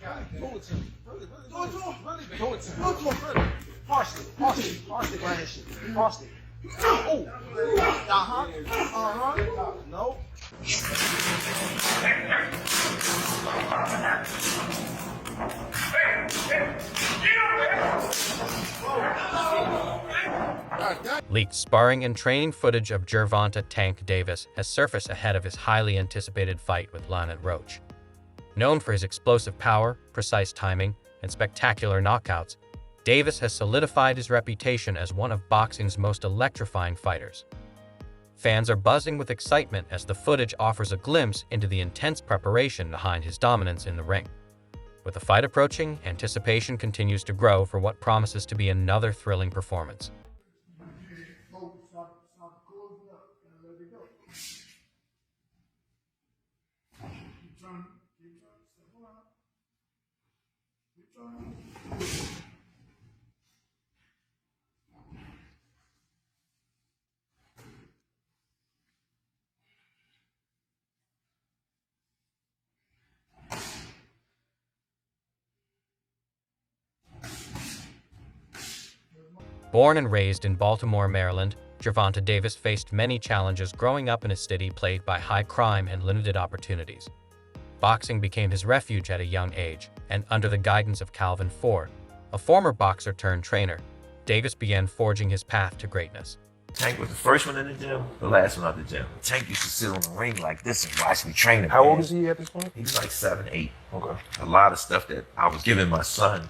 Do it to me. Really do it to me. Really. Harsh it, right here, shit. Harsh it. Oh. Nope. Leaked sparring and training footage of Gervonta "Tank" Davis has surfaced ahead of his highly anticipated fight with Lamont Roach. Known for his explosive power, precise timing, and spectacular knockouts, Davis has solidified his reputation as one of boxing's most electrifying fighters. Fans are buzzing with excitement as the footage offers a glimpse into the intense preparation behind his dominance in the ring. With the fight approaching, anticipation continues to grow for what promises to be another thrilling performance. Born and raised in Baltimore, Maryland, Gervonta Davis faced many challenges growing up in a city plagued by high crime and limited opportunities. Boxing became his refuge at a young age, and under the guidance of Calvin Ford, a former boxer turned trainer, Davis began forging his path to greatness. Tank was the first one in the gym, the last one out the gym. Tank used to sit on the ring like this and watch me train him. How old is he at this point? He was like 7, 8. Okay. A lot of stuff that I was giving my son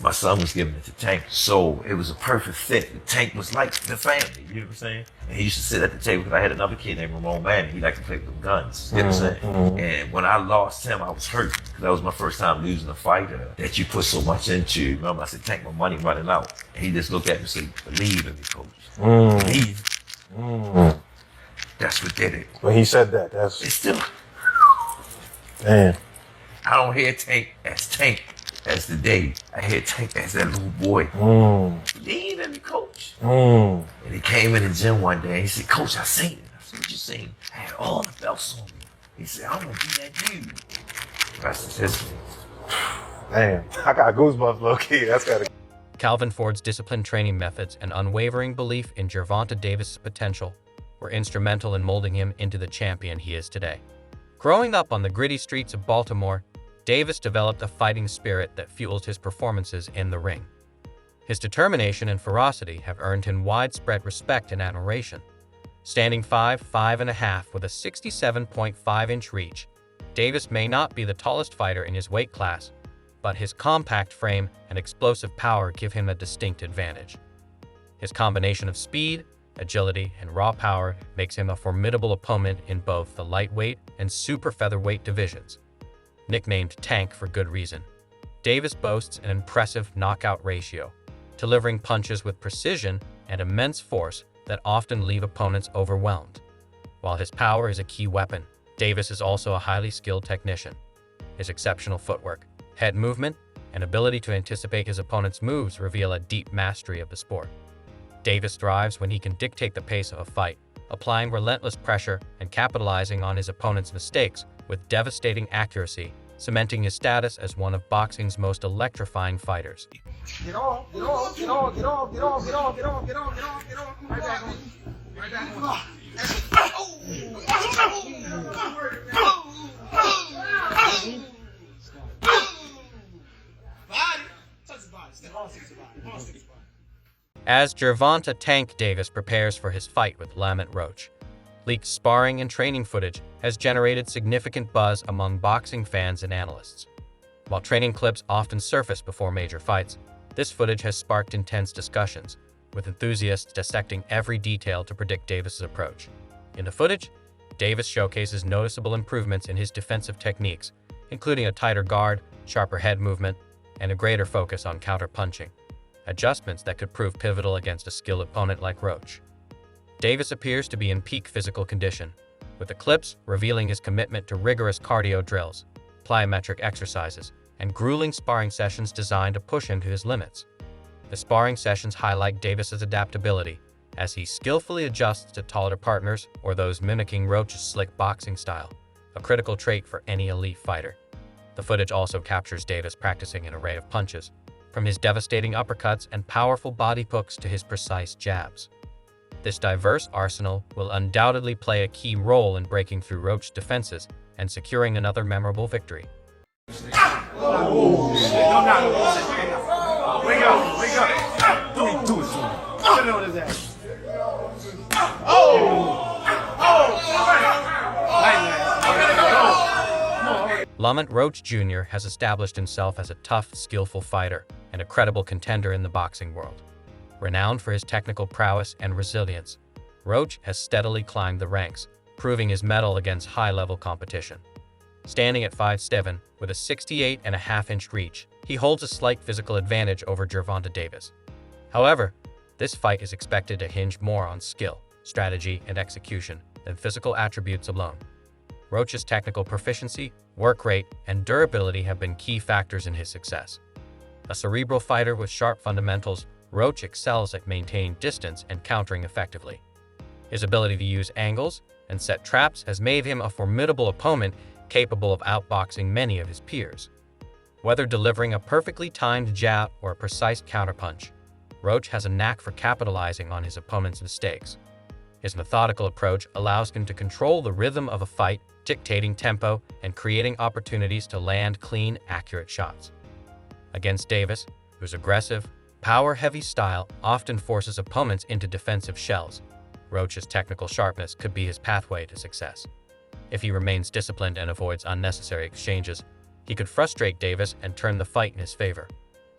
was giving it to Tank. So it was a perfect fit. The Tank was like the family, you know what I'm saying? And he used to sit at the table because I had another kid named Ramon Manning. He liked to play with guns, you know what I'm saying? And when I lost him, I was hurt because that was my first time losing a fighter that you put so much into. Remember, I said, Tank, my money running out. And he just looked at me and said, believe in me, coach. Believe. That's what did it. When he said that, that's... It's still... Damn. I don't hear Tank as Tank as the day. I hear Tank as that little boy. Believe in me, coach. And he came in the gym one day and he said, Coach, I seen it. I said, what you seen? I had all the belts on me. He said, I'm gonna be that dude. That's history. Damn. I got goosebumps, low-key. That's gotta... Calvin Ford's disciplined training methods and unwavering belief in Gervonta Davis' potential were instrumental in molding him into the champion he is today. Growing up on the gritty streets of Baltimore, Davis developed a fighting spirit that fueled his performances in the ring. His determination and ferocity have earned him widespread respect and admiration. Standing 5'5.5" with a 67.5-inch reach, Davis may not be the tallest fighter in his weight class, but his compact frame and explosive power give him a distinct advantage. His combination of speed, agility, and raw power makes him a formidable opponent in both the lightweight and super featherweight divisions. Nicknamed Tank for good reason, Davis boasts an impressive knockout ratio, delivering punches with precision and immense force that often leave opponents overwhelmed. While his power is a key weapon, Davis is also a highly skilled technician. His exceptional footwork, head movement, and ability to anticipate his opponent's moves reveal a deep mastery of the sport. Davis thrives when he can dictate the pace of a fight, applying relentless pressure and capitalizing on his opponent's mistakes with devastating accuracy, cementing his status as one of boxing's most electrifying fighters. Get off, get off, get off, get off, get off, get off, get off, get off, get off, get off. Right back on you. Right back on you. As Gervonta "Tank" Davis prepares for his fight with Lamont Roach, leaked sparring and training footage has generated significant buzz among boxing fans and analysts. While training clips often surface before major fights, this footage has sparked intense discussions, with enthusiasts dissecting every detail to predict Davis's approach. In the footage, Davis showcases noticeable improvements in his defensive techniques, including a tighter guard, sharper head movement, and a greater focus on counter-punching, adjustments that could prove pivotal against a skilled opponent like Roach. Davis appears to be in peak physical condition, with the clips revealing his commitment to rigorous cardio drills, plyometric exercises, and grueling sparring sessions designed to push him to his limits. The sparring sessions highlight Davis's adaptability, as he skillfully adjusts to taller partners or those mimicking Roach's slick boxing style, a critical trait for any elite fighter. The footage also captures Davis practicing an array of punches, from his devastating uppercuts and powerful body hooks to his precise jabs. This diverse arsenal will undoubtedly play a key role in breaking through Roach's defenses and securing another memorable victory. Wake up. Do it. Put it on his ass. Lamont Roach Jr. has established himself as a tough, skillful fighter and a credible contender in the boxing world. Renowned for his technical prowess and resilience, Roach has steadily climbed the ranks, proving his mettle against high-level competition. Standing at 5'7" with a 68.5-inch reach, he holds a slight physical advantage over Gervonta Davis. However, this fight is expected to hinge more on skill, strategy, and execution than physical attributes alone. Roach's technical proficiency, work rate, and durability have been key factors in his success. A cerebral fighter with sharp fundamentals, Roach excels at maintaining distance and countering effectively. His ability to use angles and set traps has made him a formidable opponent capable of outboxing many of his peers. Whether delivering a perfectly timed jab or a precise counterpunch, Roach has a knack for capitalizing on his opponent's mistakes. His methodical approach allows him to control the rhythm of a fight, dictating tempo and creating opportunities to land clean, accurate shots. Against Davis, whose aggressive, power-heavy style often forces opponents into defensive shells, Roach's technical sharpness could be his pathway to success. If he remains disciplined and avoids unnecessary exchanges, he could frustrate Davis and turn the fight in his favor.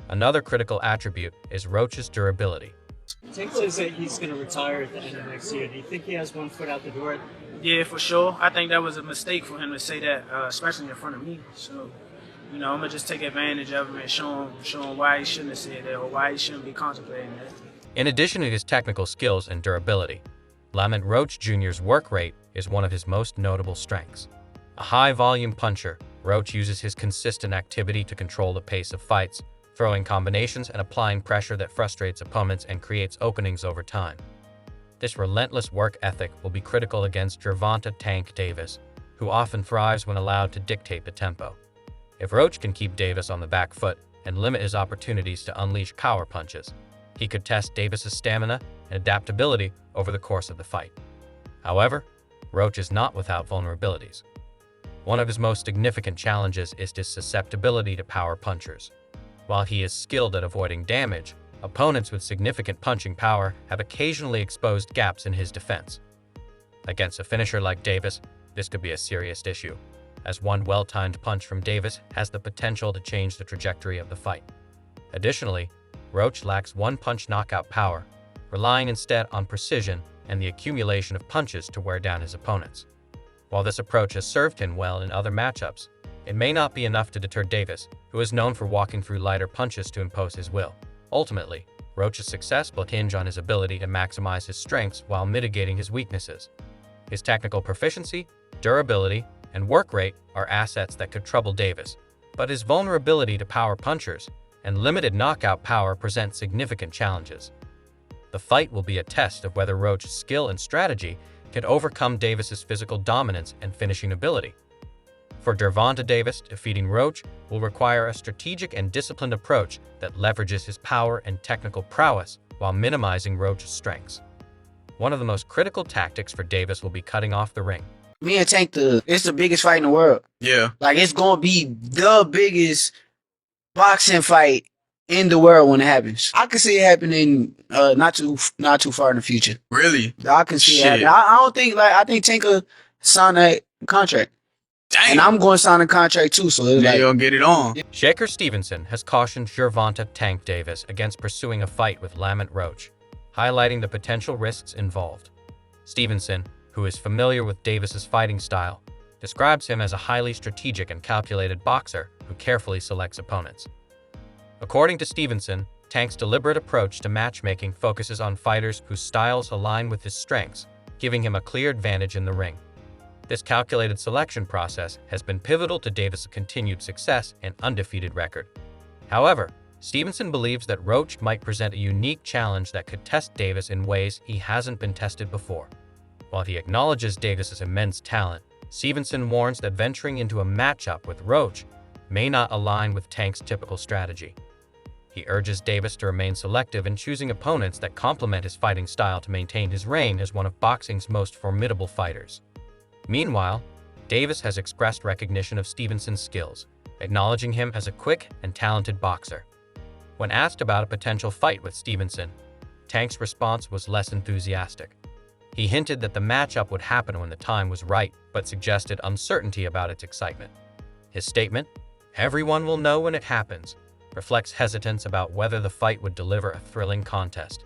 Another critical attribute is Roach's durability. Tank says that he's going to retire at the end of next year. Do you think he has one foot out the door? Yeah, for sure. I think that was a mistake for him to say that, especially in front of me. So, I'm going to just take advantage of him and show him why he shouldn't have said that or why he shouldn't be contemplating that. In addition to his technical skills and durability, Lamont Roach Jr.'s work rate is one of his most notable strengths. A high-volume puncher, Roach uses his consistent activity to control the pace of fights, throwing combinations and applying pressure that frustrates opponents and creates openings over time. This relentless work ethic will be critical against Gervonta "Tank" Davis, who often thrives when allowed to dictate the tempo. If Roach can keep Davis on the back foot and limit his opportunities to unleash power punches, he could test Davis's stamina and adaptability over the course of the fight. However, Roach is not without vulnerabilities. One of his most significant challenges is his susceptibility to power punchers. While he is skilled at avoiding damage, opponents with significant punching power have occasionally exposed gaps in his defense. Against a finisher like Davis, this could be a serious issue, as one well-timed punch from Davis has the potential to change the trajectory of the fight. Additionally, Roach lacks one-punch knockout power, relying instead on precision and the accumulation of punches to wear down his opponents. While this approach has served him well in other matchups, it may not be enough to deter Davis, who is known for walking through lighter punches to impose his will. Ultimately, Roach's success will hinge on his ability to maximize his strengths while mitigating his weaknesses. His technical proficiency, durability, and work rate are assets that could trouble Davis, but his vulnerability to power punchers and limited knockout power present significant challenges. The fight will be a test of whether Roach's skill and strategy can overcome Davis's physical dominance and finishing ability. For Gervonta Davis, defeating Roach will require a strategic and disciplined approach that leverages his power and technical prowess while minimizing Roach's strengths. One of the most critical tactics for Davis will be cutting off the ring. Me and Tank, it's the biggest fight in the world. Yeah. Like, it's going to be the biggest boxing fight in the world when it happens. I can see it happening not too far in the future. Really? I can see it Shit. happening. I don't think, I think Tank will sign that contract. Damn. And I'm going to sign a contract too, so it's They like, gonna get it on. Shaker Stevenson has cautioned Gervonta "Tank" Davis against pursuing a fight with Lamont Roach, highlighting the potential risks involved. Stevenson, who is familiar with Davis's fighting style, describes him as a highly strategic and calculated boxer who carefully selects opponents. According to Stevenson, Tank's deliberate approach to matchmaking focuses on fighters whose styles align with his strengths, giving him a clear advantage in the ring. This calculated selection process has been pivotal to Davis' continued success and undefeated record. However, Stevenson believes that Roach might present a unique challenge that could test Davis in ways he hasn't been tested before. While he acknowledges Davis's immense talent, Stevenson warns that venturing into a matchup with Roach may not align with Tank's typical strategy. He urges Davis to remain selective in choosing opponents that complement his fighting style to maintain his reign as one of boxing's most formidable fighters. Meanwhile, Davis has expressed recognition of Stevenson's skills, acknowledging him as a quick and talented boxer. When asked about a potential fight with Stevenson, Tank's response was less enthusiastic. He hinted that the matchup would happen when the time was right, but suggested uncertainty about its excitement. His statement, "Everyone will know when it happens," reflects hesitance about whether the fight would deliver a thrilling contest.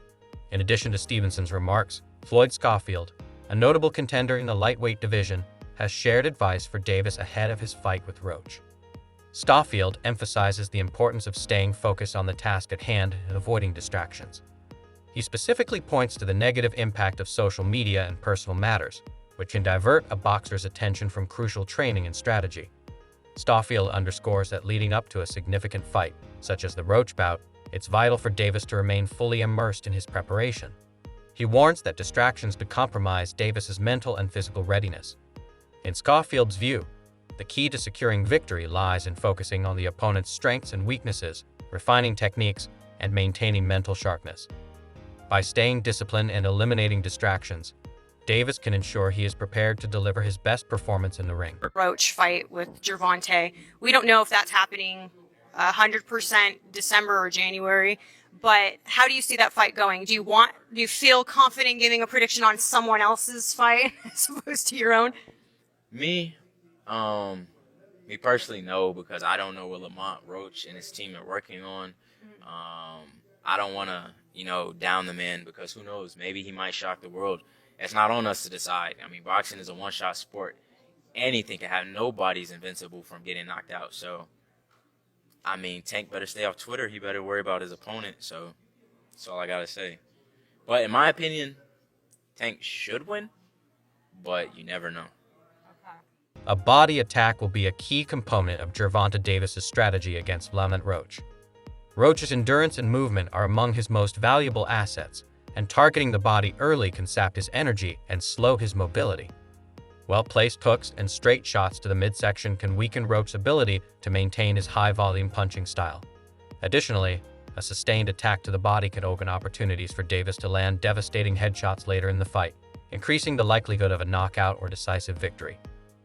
In addition to Stevenson's remarks, Floyd Schofield, a notable contender in the lightweight division, has shared advice for Davis ahead of his fight with Roach. Schofield emphasizes the importance of staying focused on the task at hand and avoiding distractions. He specifically points to the negative impact of social media and personal matters, which can divert a boxer's attention from crucial training and strategy. Schofield underscores that leading up to a significant fight, such as the Roach bout, it's vital for Davis to remain fully immersed in his preparation. He warns that distractions could compromise Davis's mental and physical readiness. In Schofield's view, the key to securing victory lies in focusing on the opponent's strengths and weaknesses, refining techniques, and maintaining mental sharpness. By staying disciplined and eliminating distractions, Davis can ensure he is prepared to deliver his best performance in the ring. Roach fight with Gervonta. We don't know if that's happening 100% December or January, but how do you see that fight going? Do you feel confident giving a prediction on someone else's fight as opposed to your own? Me personally, no, because I don't know what Lamont Roach and his team are working on. I don't want to, down the man, because who knows? Maybe he might shock the world. It's not on us to decide. I mean, boxing is a one-shot sport. Anything can happen. Nobody's invincible from getting knocked out. So, I mean, Tank better stay off Twitter. He better worry about his opponent. So, that's all I got to say. But in my opinion, Tank should win, but you never know. A body attack will be a key component of Gervonta Davis's strategy against Lamont Roach. Roach's endurance and movement are among his most valuable assets, and targeting the body early can sap his energy and slow his mobility. Well-placed hooks and straight shots to the midsection can weaken Roach's ability to maintain his high-volume punching style. Additionally, a sustained attack to the body can open opportunities for Davis to land devastating headshots later in the fight, increasing the likelihood of a knockout or decisive victory.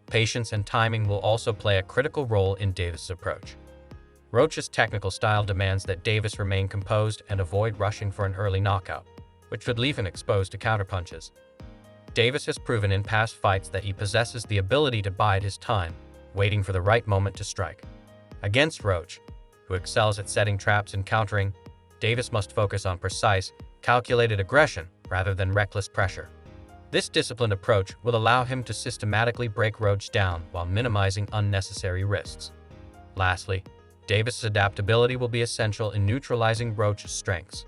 Patience and timing will also play a critical role in Davis's approach. Roach's technical style demands that Davis remain composed and avoid rushing for an early knockout, which could leave him exposed to counterpunches. Davis has proven in past fights that he possesses the ability to bide his time, waiting for the right moment to strike. Against Roach, who excels at setting traps and countering, Davis must focus on precise, calculated aggression rather than reckless pressure. This disciplined approach will allow him to systematically break Roach down while minimizing unnecessary risks. Lastly, Davis's adaptability will be essential in neutralizing Roach's strengths.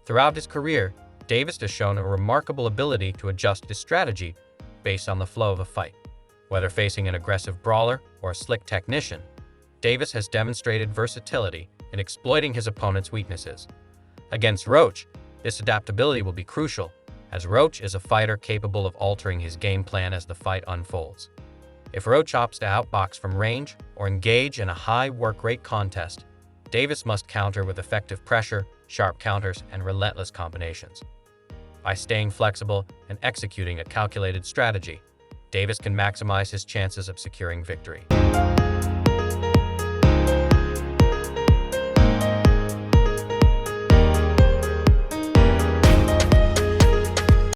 Throughout his career, Davis has shown a remarkable ability to adjust his strategy based on the flow of a fight. Whether facing an aggressive brawler or a slick technician, Davis has demonstrated versatility in exploiting his opponent's weaknesses. Against Roach, this adaptability will be crucial, as Roach is a fighter capable of altering his game plan as the fight unfolds. If Roach opts to outbox from range or engage in a high work rate contest, Davis must counter with effective pressure, sharp counters, and relentless combinations. By staying flexible and executing a calculated strategy, Davis can maximize his chances of securing victory.